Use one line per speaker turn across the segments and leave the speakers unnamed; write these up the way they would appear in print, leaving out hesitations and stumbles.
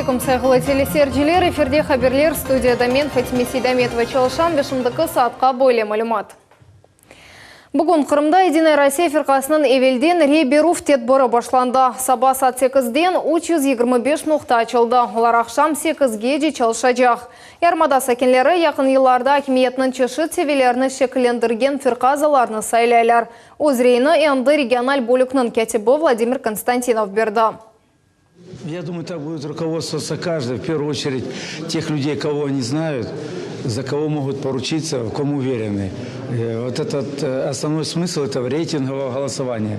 алейкум, сайғылы телесерджилер, эфирде хаберлер, студияда мен Фатиме Сейдаметова Чалшан, вешімдікі саатқа бойле малюмат. Бүгін Қырымда Единая Россия фирқасының евелден рейберуф тетборы башланды. Саба сат 8-ден 325 нұқта açılды. Олар ақшам 8-ге же чалшажақ. Ярмада сәкенлері яқын елларда акимиетінің чеші севелеріні шекілендірген фирқазаларыны сайлайлар. Өзрейні энді региональ бөлікнің кәтібі Владимир Константинов берді.
Я думаю, так будет руководствоваться каждый, в первую очередь, тех людей, кого они знают, за кого могут поручиться, в ком уверены. Вот этот основной смысл этого рейтингового голосования.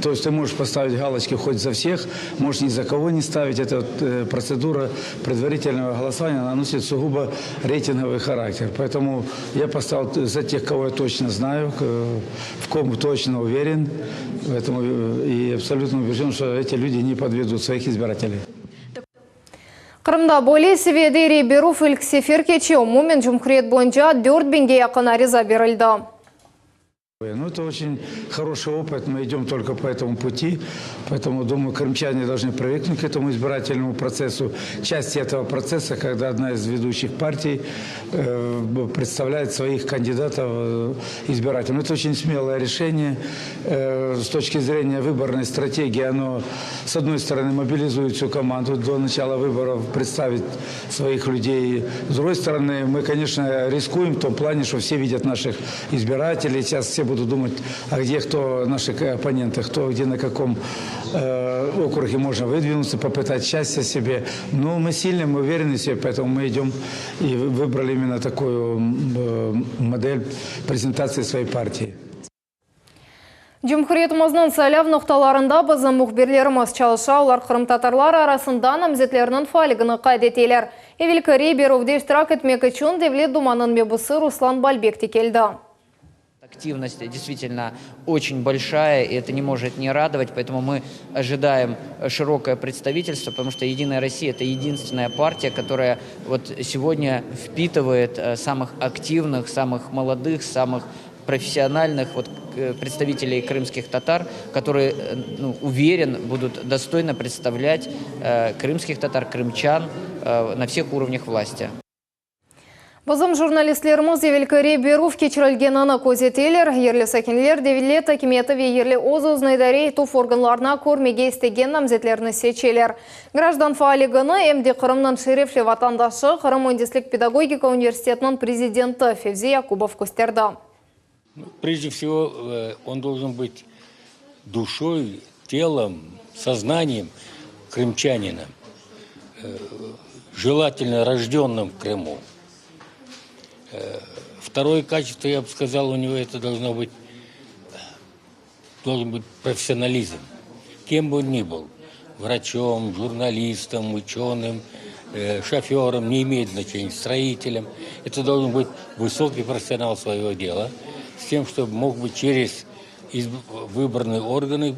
То есть ты можешь поставить галочки хоть за всех, можешь ни за кого не ставить. Эта процедура предварительного голосования, она носит сугубо рейтинговый характер. Поэтому я поставил за тех, кого я точно знаю, в ком точно уверен. Поэтому и абсолютно убежден, что эти люди не подведут своих избирателей.
Қырымда болей севеде рейберуф илксефер кече умумен жұмқырет бойынша 4 бенге яқын ариза берілді.
Ну, это очень хороший опыт, мы идем только по этому пути, поэтому, думаю, крымчане должны привыкнуть к этому избирательному процессу. Часть этого процесса, когда одна из ведущих партий представляет своих кандидатов избирателям. Это очень смелое решение. С точки зрения выборной стратегии, оно, с одной стороны, мобилизует всю команду до начала выборов, представить своих людей. С другой стороны, мы, конечно, рискуем в том плане, что все видят наших избирателей. Сейчас все будут думать, а где кто, наши оппоненты, кто где на каком округе можно выдвинуться, попытать счастье себе. Но мы сильны, мы уверены в себе, поэтому мы идем и выбрали именно такую модель презентации своей партии.
Жұмқыретіміздің сайлав нұқталарында біздің мұхберлеріміз чалыша, олар Қырым татарлар арасында намзетлерінің файлығыны қайдетелер. Евелкі рейберуфде штырак етмек үшін Девлет Думанын мебусы Руслан Бальбек текелді.
Активность действительно очень большая, и это не может не радовать, поэтому мы ожидаем широкое представительство, потому что Единая Россия – это единственная партия, которая вот сегодня впитывает самых активных, самых молодых, самых профессиональных представителей крымских татар, которые, уверен, будут достойно представлять крымских татар, крымчан на всех уровнях власти.
Бізім журналистлеріміз евелкі рейберуф кечірілгеніні көзетелер. Ерлі сәкенлер Девлет акиметове ерлі оз-озны дарей туф органларына көрмеге істеген намзетлеріні сечелер. Граждан фаалигыны МД Қырымның шерефлі ватандашы Қырым Өндеслік педагогика университетінің президенті Февзи Якубов көстерді.
Прежде всего, он должен быть душой, телом, сознанием крымчанина, желательно рожденным в Крыму. Второе качество, я бы сказал, у него это должен быть профессионализм. Кем бы он ни был, врачом, журналистом, ученым, шофером, не имеет значения, строителем. Это должен быть высокий профессионал своего дела, с тем, чтобы мог бы через выбранные органы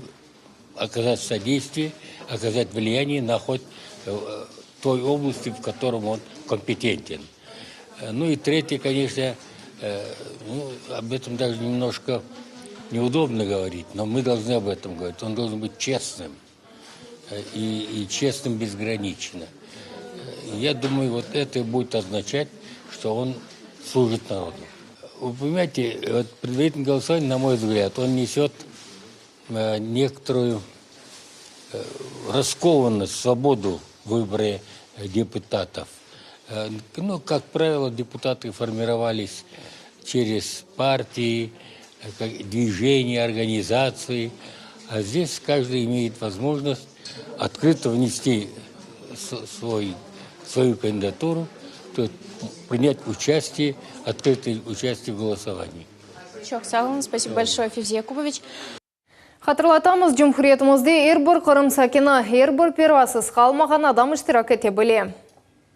оказать содействие, оказать влияние на ход той области, в котором он компетентен. Ну и третье, конечно, об этом даже немножко неудобно говорить, но мы должны об этом говорить. Он должен быть честным и честным безгранично. Я думаю, вот это будет означать, что он служит народу. Вы понимаете, вот предварительное голосование, на мой взгляд, он несет некоторую раскованность, свободу в выборе депутатов. Ну, как правило, депутаты формировались через партии, движения, организации. А здесь каждый имеет возможность открыто внести свою кандидатуру, то есть принять участие, открытое участие в голосовании.
Спасибо большое, Февзи Якубович.
Хатырлатамыз жұмқыретімізде әрбір Қырым сәкені, әрбір первасыз қалмаған адам іштирак ете біле.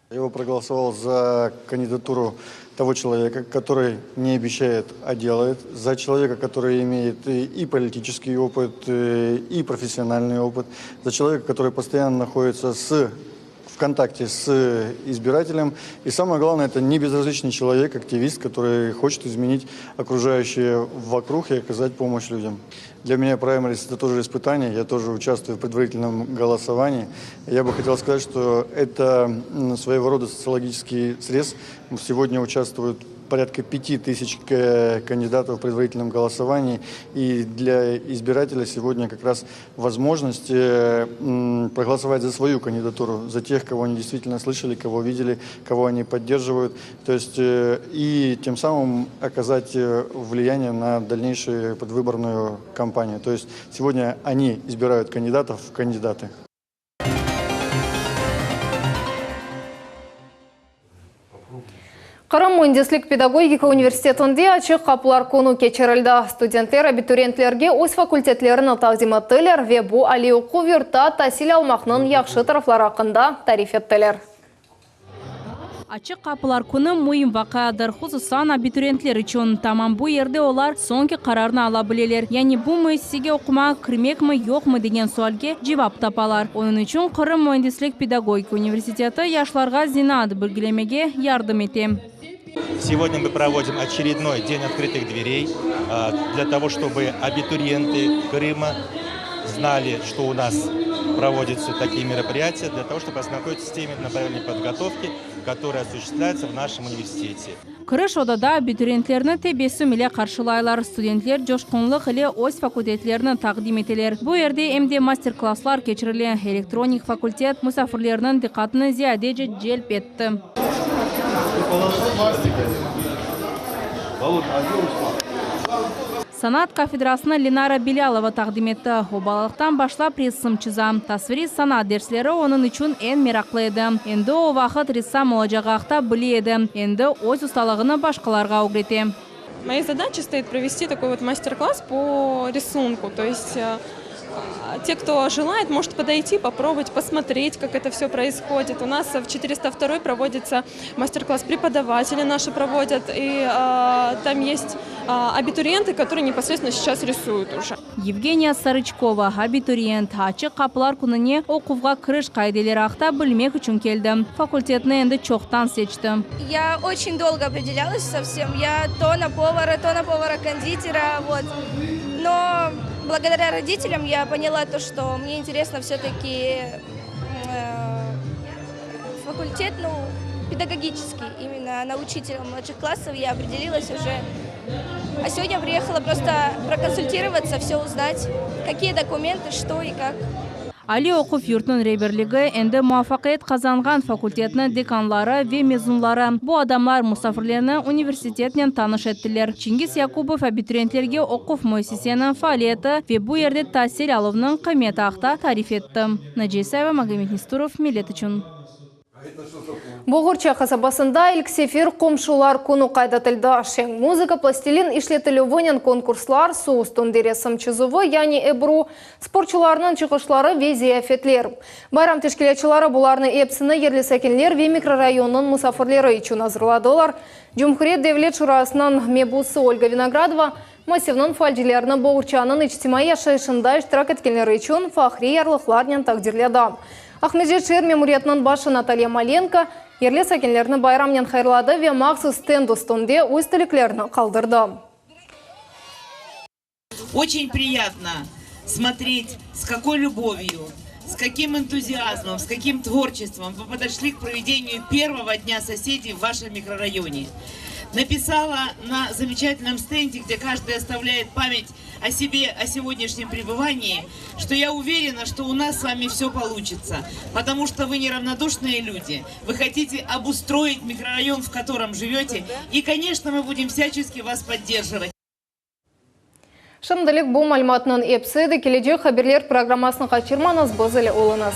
Я проголосовал за кандидатуру того человека, который не обещает, а делает, за человека, который имеет и политический опыт, и профессиональный опыт, за человека, который постоянно находится в в контакте с избирателем. И самое главное, это не безразличный человек, активист, который хочет изменить окружающее вокруг и оказать помощь людям. Для меня праймерис – это тоже испытание, я тоже участвую в предварительном голосовании. Я бы хотел сказать, что это своего рода социологический срез. Сегодня участвуют порядка 5000 кандидатов в предварительном голосовании. И для избирателя сегодня как раз возможность проголосовать за свою кандидатуру, за тех, кого они действительно слышали, кого видели, кого они поддерживают. То есть и тем самым оказать влияние на дальнейшую предвыборную кампанию. То есть сегодня они избирают кандидатов в кандидаты.
Қырым Мундислік педагогика университетінде ачық қапылар көну кечерілді. Студенттер абитуриенттерге өз факультетлерін тақдим еттілер ве бұ али оқу вирта тәсіл алмақның яқшы тарафлары хақында тариф еттілер.
Açık kapılar kunu muhim vakadır. Hususan abiturientler için tamam bu yerde olar sonki kararını alabileler. Yani bu müessesege okuma kirmek mi yok mu degen sualge cevap tapalar. Onun için Kırım Mühendislik Pedagogika Üniversiteti yaşlarga zinat bilgilemege yardım etem.
Сегодня мы проводим очередной день открытых дверей для того, чтобы абитуриенты Крыма знали, что у нас проводятся такие мероприятия, для того, чтобы ознакомиться с теми направлениями подготовки, которые осуществляются в нашем университете.
Kırış odada abiturientlerini tebessüm ile karşılaylar. Studentler coşkunluk ile öz fakültetlerini takdim eteler. Bu yerde hem master-klasslar geçirilen elektronik fakültet musafirlerinin dikkatini ziyadece celp etti. Sanat kafedrasını Linara Bilalova takdim etti. O balıktan başlap resim çizam. Tasviri sanat dersleri onun için en meraklıydı. Endi o vakit ressam olacağıqta biliydi. Endi öz ustalığını başkalarga öğretti.
Моей задачей стоит провести такой вот мастер-класс по рисунку. То есть те, кто желает, может подойти, попробовать, посмотреть, как это все происходит. У нас в 402 проводится мастер-класс, преподаватели наши проводят, и там есть абитуриенты, которые непосредственно сейчас рисуют уже.
Евгения Сарычкова, абитуриент, açık kapılar kunune okuğa kiriş kaideleri haqda bilmek için keldi. Fakultetini endi çoktan seçti.
Я очень долго определялась совсем. Я то на повара кондитера, вот. Но благодаря родителям я поняла то, что мне интересно все-таки факультет, педагогический, именно на учителя младших классов я определилась уже. А сегодня приехала просто проконсультироваться, все узнать, какие документы, что и как.
Ali Okuv yurtun rehberligi endi muvaffaqiyat qazangan fakultetni dekanlari ve mezunlari. Bu adamlar musafirlerini universitetnen tanış ettiler. Çingiz Yakubov abituriyentlerge okuv müessesenin faaliyeti ve bu yerde tahsil aluvning qiymati haqida tarif etdi. Najisayeva, Magomed Nesturov, Millet uchun.
Бұғырча қасабасында ilk сефер қомшылар күні қайдатылды. Шең музыка, пластилин ишлетілі конкурслар, соус тондересім чызуы, яни эбру спортчыларының чықышлары вези афетлер. Байрам тешкелетчылары бұларны эпсіні ерлі сәкенлер ве микрорайонның мұсафырлері үшін азырладылар. Жұмхрет Девлет Шурасының мебусы Ольга Виноградова массивның фальджилеріні бұғырчаның ичтимай яшайшында иштирак еткенлері үшін фахри ярлықларнен тақдирледі. Ахмеджет Шер мемориятның башы Наталья Маленко ерлі сәкенлеріні байрамнен хайырлады ве мақсус стенду стонде өз тілеклеріні қалдырды.
Очень приятно смотреть, с какой любовью, с каким энтузиазмом, с каким творчеством вы подошли к проведению первого дня соседей в вашем микрорайоне. Написала на замечательном стенде, где каждый оставляет память о себе, о сегодняшнем пребывании, что я уверена, что у нас с вами все получится, потому что вы неравнодушные люди, вы хотите обустроить микрорайон, в котором живете, и, конечно, мы будем всячески вас поддерживать.
Шымдылық бұл мәліматының епседі кележе хаберлер программасының қачырманыз бұзылы олыныз.